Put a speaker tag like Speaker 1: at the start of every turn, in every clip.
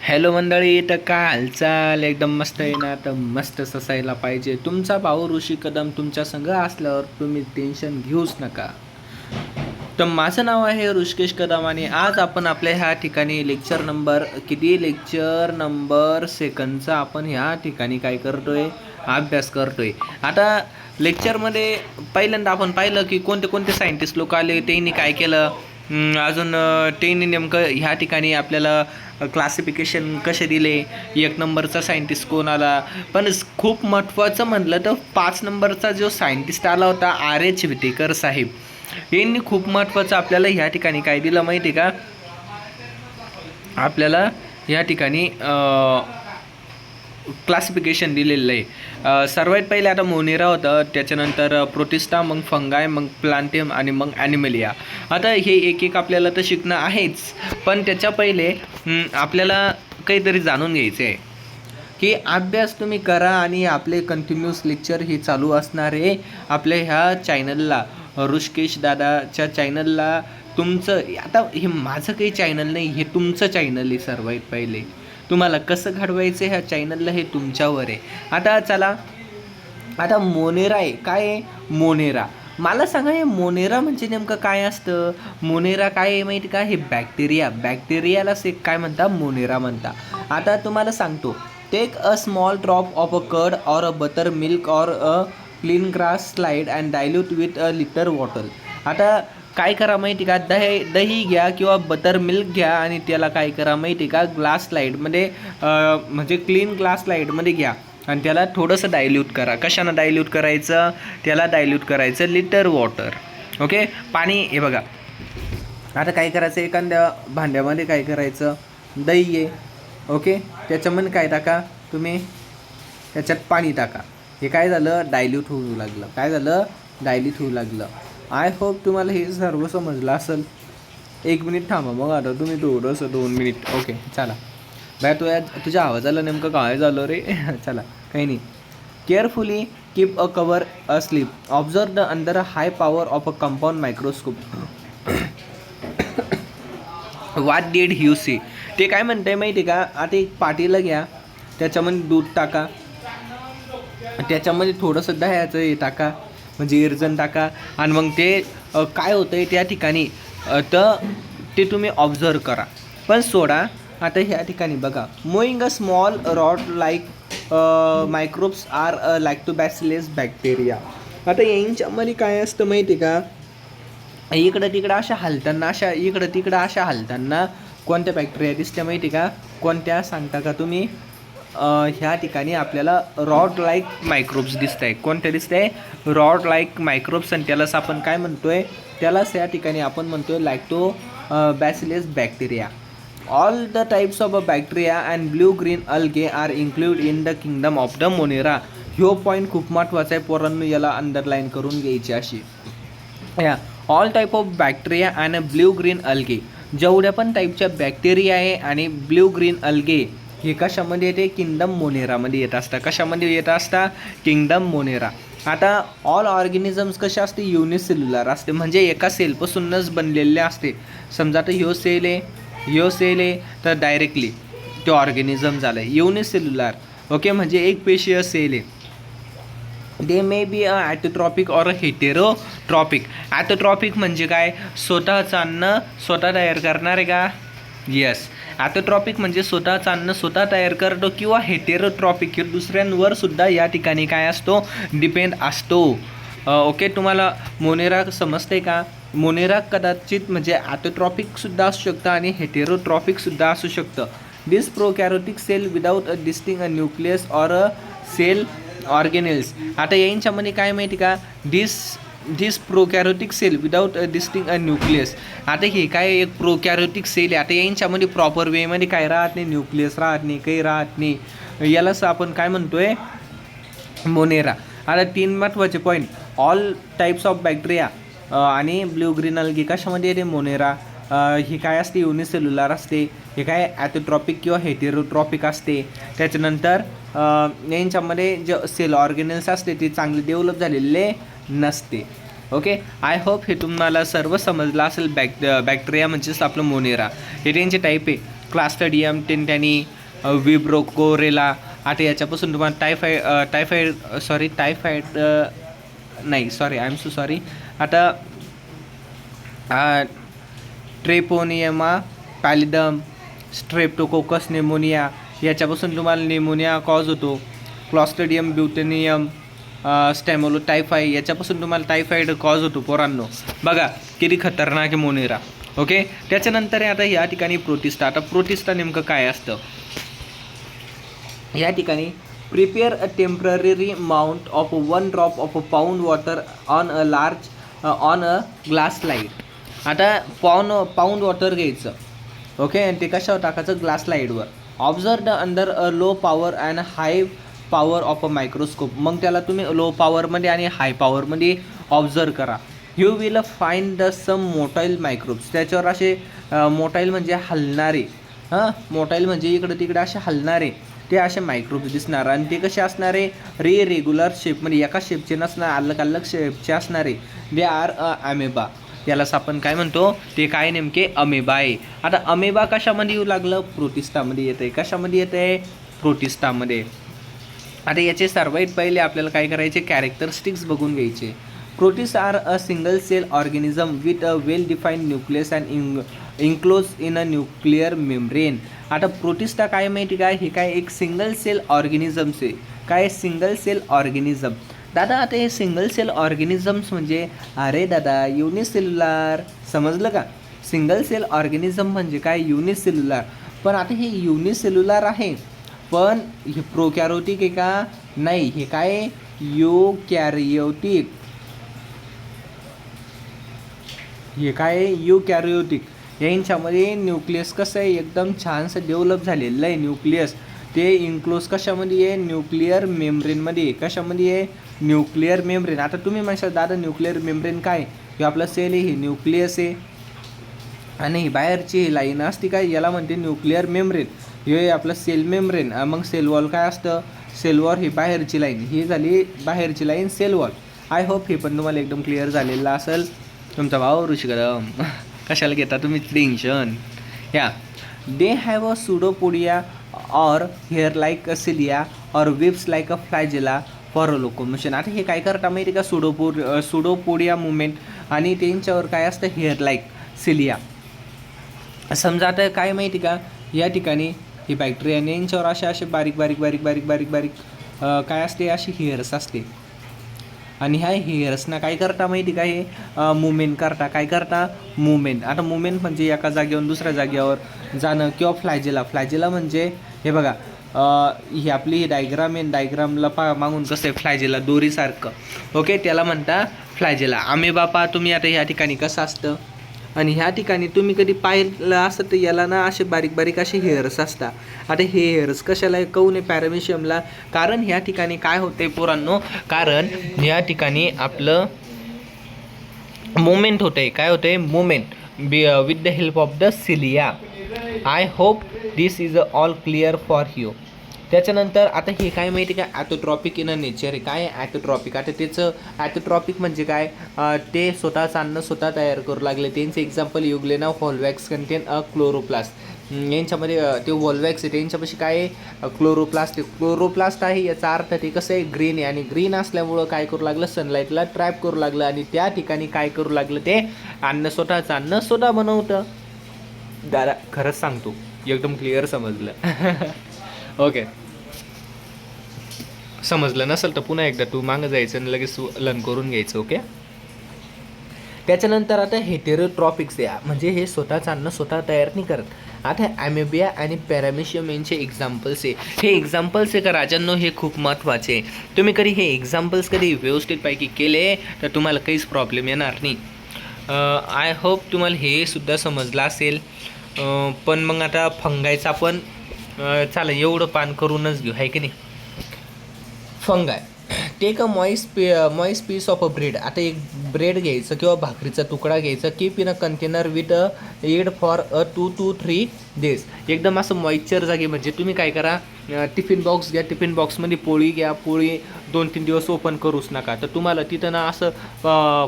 Speaker 1: Hello मंडळी, तर काय हालचाल? एकदम मस्त आहे ना? तर मस्तच असायला पाहिजे. तुमचा भाऊ ऋषी कदम तुमच्या संग असल्यावर तुम्ही टेन्शन घेऊच नका. तर माझं नाव आहे ऋषिकेश कदम आणि आज आपण आपल्या ह्या ठिकाणी लेक्चर नंबर सेकंडचा आपण ह्या ठिकाणी काय करतोय? अभ्यास करतोय. आता लेक्चरमध्ये पहिल्यांदा आपण पाहिलं की कोणते कोणते सायंटिस्ट लोक आले, त्यांनी काय केलं, अजून त्यांनी नेमकं ह्या ठिकाणी आपल्याला क्लासिफिकेशन कसे दिले, एक नंबरचा सायंटिस्ट कोण आला. पण खूप महत्त्वाचं म्हटलं तर 5 नंबरचा जो सायंटिस्ट आला होता R.H. विटेकर साहेब, यांनी खूप महत्त्वाचं आपल्याला ह्या ठिकाणी काय दिलं माहिती का? आपल्याला ह्या ठिकाणी क्लासिफिकेशन दिलेलं आहे. सर्वात पहिले आता मोनेरा होतं, त्याच्यानंतर प्रोटिस्टा, मग फंगाय, मग प्लांटियम आणि मग ॲनिमलिया. आता हे एक एक आपल्याला तर शिकणं आहेच, पण त्याच्या पहिले आपल्याला काहीतरी जाणून घ्यायचं आहे की अभ्यास तुम्ही करा आणि आपले कंटिन्यूस लेक्चर हे चालू असणार आहे आपल्या ह्या चॅनलला, ऋषिकेश दादाच्या चॅनलला. तुमचं आता हे माझं काही चॅनल नाही, हे तुमचं चॅनल आहे. सर्वात पहिले तुम्हाला कसं घडवायचं ह्या चॅनलला हे तुमच्यावर आहे. आता चला, आता मोनेरा आहे. काय आहे मोनेरा? मला सांगा, हे मोनेरा म्हणजे नेमकं काय असतं? मोनेरा काय आहे माहिती का? हे बॅक्टेरियाला से काय म्हणता? मोनेरा म्हणता. आता तुम्हाला सांगतो, take a small drop of a curd or a buttermilk or a clean glass slide and dilute with a little water. आता काय करा माहिती का? दही घ्या किंवा बटर मिल्क घ्या आणि त्याला काय करा माहिती का? ग्लास स्लाईडमध्ये म्हणजे क्लीन ग्लास स्लाईडमध्ये घ्या आणि त्याला थोडंसं डायल्यूट करा. कशानं डायल्यूट करायचं? त्याला डायल्यूट करायचं लिटर वॉटर. ओके, पाणी. हे बघा, आता काय करायचं, एखाद्या भांड्यामध्ये काय करायचं, दही आहे. ओके, त्याच्यामध्ये काय टाका तुम्ही? त्याच्यात पाणी टाका. हे काय झालं? डायल्यूट होऊ लागलं. काय झालं? डायल्यूट होऊ लागलं. आय होप तुम्हाला हे सर्व समजलं असेल. 1 मिनिट थांबा, मग आता तुम्ही थोडंसं 2 मिनिट. ओके, चला बाय. तुझ्या आवाजाला नेमकं काय झालं रे? चला, काही नाही. Carefully keep a cover a slip. Observe the under a high power of a compound microscope. What did you see? ते काय म्हणते माहिती का? आता एक पाटीला घ्या, त्याच्यामध्ये दूध टाका, त्याच्यामध्ये थोडंसं दह्याचं हे टाका, म्हणजे इरजन टाका, आणि मग ते काय होतं आहे त्या ठिकाणी तर ते तुम्ही ऑब्झर्व करा. पण सोडा. आता ह्या ठिकाणी बघा, moving a small rod like microbes are a Lactobacillus bacteria. आता यांच्यामध्ये काय असतं माहिती का? इकडं तिकडं अशा हलताना कोणत्या बॅक्टेरिया दिसत्या माहिती का? कोणत्या सांगता का तुम्ही? ह्या ठिकाणी आपल्याला रॉड लाईक मायक्रोब्स दिसत आहे. कोणत्या दिसत आहे? Rod like microbes. आणि त्यालाच आपण काय म्हणतोय? त्यालाच या ठिकाणी आपण म्हणतोय lactobacillus bacteria. All the types of a bacteria and blue green algae are include in the kingdom of the Monera. ह्यो पॉईंट खूप महत्त्वाचा आहे पोरांनो, याला अंडरलाईन करून घ्यायची अशी. या all type of bacteria and blue green algae. जेवढ्या पण टाईपच्या बॅक्टेरिया आहे आणि ब्ल्यू ग्रीन अल्गे, हे कशामध्ये येते? किंगडम मोनेरामध्ये येत असतात. कशामध्ये येत असतात? Kingdom Monera. आता ऑल ऑर्गॅनिझम्स कशा असते? युनिसेल्युलर असते, म्हणजे एका सेलपासूनच बनलेले असते. समजा आता ह्यो सेल आहे तर डायरेक्टली तो ऑर्गॅनिझम झालं आहे. युनिसेल्युलर, ओके, म्हणजे एक पेशीय सेल आहे. दे may be a ॲटोट्रॉपिक or a heterotrophic. ॲटोट्रॉपिक म्हणजे काय? स्वतःचं अन्न स्वतः तयार करणार आहे का? येस. ॲटोट्रॉपिक म्हणजे स्वतःचं अन्न स्वतः तयार करतो. किंवा हेटेरोट्रॉपिक, हे दुसऱ्यांवर सुद्धा या ठिकाणी काय असतो? डिपेंड असतो. ओके, तुम्हाला मोनेरा समजते का? मोनेरा कदाचित म्हणजे ॲटोट्रॉपिकसुद्धा असू शकतं आणि हेटेरोट्रॉपिकसुद्धा असू शकतं. This prokaryotic cell without a distinct a nucleus or a cell organelles. आता यांच्यामध्ये काय माहिती का? This prokaryotic cell without a distinct a nucleus. आता हे काय? एक प्रोकॅरोटिक सेल आहे. आता यांच्यामध्ये प्रॉपर वेमध्ये काय राहत नाही? न्यूक्लियस राहत नाही, काही राहत नाही. यालाच आपण काय म्हणतोय? मोनेरा. आता 3 महत्त्वाचे point. All types of bacteria आणि ब्ल्यू ग्रीन अल्गी कशामध्ये येते? मोनेरा. ही काय असते? युनिसेल्युलर असते. हे काय? ॲटोट्रॉपिक किंवा हेटेरोट्रॉपिक असते. त्याच्यानंतर यांच्यामध्ये जे सेल ऑर्गेनल्स असते ते चांगले डेव्हलप झालेले नसते. ओके, आय होप हे तुम्हाला सर्व समजलं असेल. बॅक्टेरिया म्हणजेच आपलं मोनेरा. हे त्यांचे टाईप आहे. क्लास्ट्रिडियम, टेंटॅनी, विब्रोकोरेला. आता याच्यापासून तुम्हाला टायफाईड नाही, sorry, I am so sorry. आता ट्रेपोनियमा पॅलिडम, स्ट्रेप्टोकोकस निमोनिया, याच्यापासून तुम्हाला निमोनिया कॉज होतो. क्लॉस्ट्रिडियम ब्युटेनियम स्टॅमोलोटायफाई, याच्यापासून तुम्हाला टायफॉईड कॉज होतो पोरांनो. बघा किती खतरनाक आहे मोनेरा. ओके, त्याच्यानंतर आता या ठिकाणी प्रोटिस्टा. आता प्रोटिस्टा नेमकं काय असतं या ठिकाणी? Prepare a temporary mount of 1 drop of a pound water on a glass slide. आता पाऊंड वॉटर घ्यायचं, ओके, आणि ते कशावर टाकायचं? ग्लास स्लाईडवर. Observe under a low power and high power of a microscope. मग त्याला तुम्ही लो पॉवरमध्ये आणि हाय पॉवरमध्ये ऑब्झर्व करा. You will find the some motile microbes. त्याच्यावर असे मोटाईल म्हणजे हलणारे, मोटाईल म्हणजे इकडं तिकडे असे हलणारे ते असे मायक्रोब्स दिसणार. आणि ते कसे असणारे? रेग्युलर शेपमध्ये, एका शेपचे नसणार, अलग अलग शेपचे असणारे. They are amoeba. यालाच आपण काय म्हणतो? ते काय नेमके? अमेबा आहे. आता अमेबा कशामध्ये येऊ लागलं? प्रोटिस्टामध्ये येतं आहे. कशामध्ये येतं आहे? प्रोटिस्टामध्ये. आता याचे सर्वात पहिले आपल्याला काय करायचे? कॅरेक्टरिस्टिक्स बघून घ्यायचे. Protist are a single cell organism with a well defined nucleus and enclose in a nuclear membrane. आता प्रोटिस्टा काय माहिती काय? हे काय एक सिंगल सेल ऑर्गॅनिझम्स आहे. काय? Single cell organism. दादा आता हे सिंगल सेल ऑर्गॅनिझम्स म्हणजे? अरे दादा, युनिसेल्युलर. समजलं का? सिंगल सेल ऑर्गॅनिझम म्हणजे काय? युनिसेल्युलर. पण आता हे युनिसेल्युलर आहे, पण हे प्रोकॅरियोटिक आहे का? नाही, हे काय? युकॅरियोटिक. हे काय? युकॅरियोटिक. यांच्यामध्ये न्यूक्लियस कसं आहे? एकदम छानसं डेव्हलप झालेलं आहे न्यूक्लियस. ते इन्क्लोज कशामध्ये आहे? न्यूक्लिअर मेम्ब्रेनमध्ये आहे. कशामध्ये आहे? Nuclear membrane. आता तुम्ही म्हणशाल दादा न्यूक्लिअर मेम्ब्रेन काय? हे आपला सेल आहे, हे न्यूक्लियस आहे, आणि बाहेरची ही लाईन असते काय? याला म्हणते न्यूक्लिअर मेम्ब्रेन. हे आपलं सेल मेम्ब्रेन. मग सेल वॉल काय असतं? सेल वॉल ही बाहेरची लाईन. ही झाली बाहेरची line, cell wall. I hope हे पण तुम्हाला एकदम क्लिअर झालेलं असेल. तुमचा भाऊ ऋषिकदम. कशाला घेता तुम्ही टेन्शन? या दे हॅव अ सुडोपोडिया और हेअर लाईक अ सिलिया और विप्स लाईक अ फ्लॅजेला फॉर लोकोमोशन. आता हे काय करता माहिती का? सुडोपोडिया मुवमेंट, आणि त्यांच्यावर काय असतं? Hair like cilia. समजा आता काय माहिती का? या ठिकाणी ही बॅक्टेरिया, यांच्यावर असे बारीक बारीक बारीक बारीक बारीक बारीक काय असते? अशी हेअर्स असते. आणि ह्या हेअर्सना काय करता माहिती का? हे मुवमेंट करता. काय करता? मुवमेंट. आता मुवमेंट म्हणजे एका जागेवरून दुसऱ्या जागेवर जाणं, किंवा फ्लॅजेला म्हणजे हे बघा, ही आपली डायग्राम आहे. डायग्रामला मागून कसं आहे? फ्लॅजेला दोरीसारखं. ओके, त्याला म्हणता फ्लॅजेला. अमेबा पहा तुम्ही आता ह्या ठिकाणी कसं असतं, आणि ह्या ठिकाणी तुम्ही कधी पाहिलं असतं तर याला ना असे बारीक बारीक असे हेअर्स असतात. आता हे हेअर्स कशाला? काऊन आहे? पॅरामेशियमला. कारण ह्या ठिकाणी काय होते पोरांनो? कारण ह्या ठिकाणी आपलं मुवमेंट होते. काय होते? Movement with the help of the cilia. I hope this is all clear for you. त्याच्यानंतर आता हे काय माहिती का? ॲथोट्रॉपिक इन अ नेचर आहे. काय आहे ॲथोट्रॉपिक? आता त्याचं ॲथोट्रॉपिक म्हणजे काय? ते स्वतःच अन्न स्वतः तयार करू लागले. त्यांचे एक्झाम्पल युग्लेना व्हॉल्वॅक्स कंटेन अ क्लोरोप्लास्ट. यांच्यामध्ये ते व्हॉल्वॅक्स आहे, त्यांच्यापाशी काय आहे? क्लोरोप्लास्ट आहे. क्लोरोप्लास्ट आहे, याचा अर्थ ते कसं आहे? ग्रीन आहे. आणि ग्रीन असल्यामुळं काय करू लागलं? सनलाईटला ट्रॅप करू लागलं, आणि त्या ठिकाणी काय करू लागलं? ते स्वतःचं अन्न स्वतः बनवतं. दादा खरंच सांगतो, एकदम क्लिअर समजलं. ओके, समजलं नसेल तर पुन्हा एकदा तू मागं जायचं आणि लगेच लर्न करून घ्यायचं. ओके, त्याच्यानंतर आता हेटेरोट्रॉपिक्स आहे, म्हणजे हे स्वतःचं अन्न स्वतः तयार नाही करत. आता ॲमेबिया आणि पॅरामेशियम यांचे एक्झाम्पल्स आहे. हे एक्झाम्पल्स आहे का राजांनो? हे खूप महत्त्वाचे आहे. तुम्ही कधी हे एक्झाम्पल्स कधी व्यवस्थितपैकी केले तर तुम्हाला काहीच प्रॉब्लेम येणार नाही. आय होप तुम्हाला हे सुद्धा समजलं असेल. पण मग आता फंगायचं आपण चालेल एवढं पान करूनच घेऊ, आहे की नाही. Fungi take a moist piece of a bread. आता एक ब्रेड घ्यायचं किंवा भाकरीचा तुकडा घ्यायचा. Keep in a container with aid for 2 to 3 days. एकदम असं मॉइश्चर जागी, म्हणजे तुम्ही काय करा? टिफिन बॉक्स घ्या, टिफिन बॉक्समध्ये पोळी घ्या. पोळी 2-3 दिवस ओपन करूच नका. तर तुम्हाला तिथं ना असं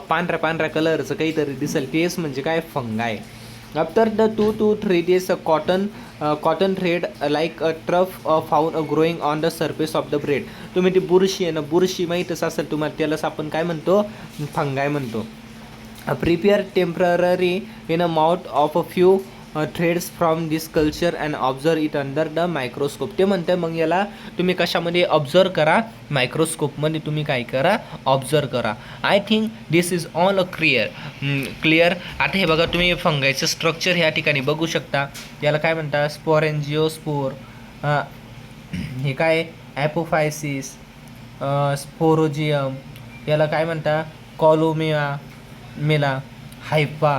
Speaker 1: पांढऱ्या कलरचं काहीतरी दिसेल. तेच म्हणजे काय? फंगाय. After the 2 to 3 days, a cotton thread like a trough found growing on the surface of the bread. तुम्ही ती बुरशी आहे ना, बुरशी माहीतच असेल तुम्हाला, त्यालाच आपण काय म्हणतो, फंगाय म्हणतो. Prepare temporary in a mouth of a few threads from this culture and observe it under the microscope. ते म्हणते मग याला तुम्ही कशामध्ये ऑब्झर्व करा, मायक्रोस्कोपमध्ये तुम्ही काय करा, ऑब्झर्व करा. I think this is all clear. आता हे बघा, तुम्ही फंगायचं स्ट्रक्चर ह्या ठिकाणी बघू शकता. याला काय म्हणतात, स्पोरेंजिओस्पोर, हे काय ॲपोफायसिस, स्पोरोजियम, याला काय म्हणतात, कॉलोमिया मेला, हायपा,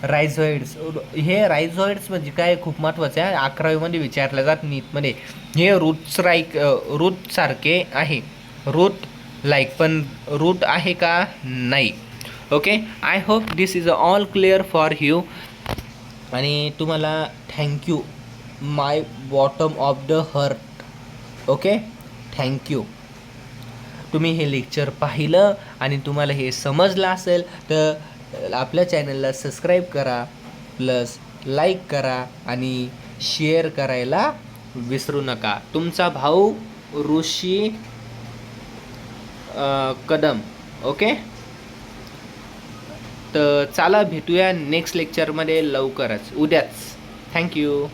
Speaker 1: रायझॉइड्स. हे रायझॉइड्स म्हणजे काय, खूप महत्त्वाचं आहे, 11वीमध्ये विचारलं जात नीटमध्ये. हे रूट सारखे आहे, रूट लाईक, पण रूट आहे का, नाही. Okay, I hope this is all clear for you. आणि तुम्हाला thank you my bottom of the heart. Okay, thank you. तुम्ही हे लेक्चर पाहिलं आणि तुम्हाला हे समजलं असेल तर आपल्या चॅनलला सबस्क्राईब करा, प्लस लाईक करा आणि शेअर करायला विसरू नका. तुमचा भाऊ ऋषी कदम. ओके, तर चला भेटूया नेक्स्ट लेक्चरमध्ये लवकरच, उद्याच. थँक्यू.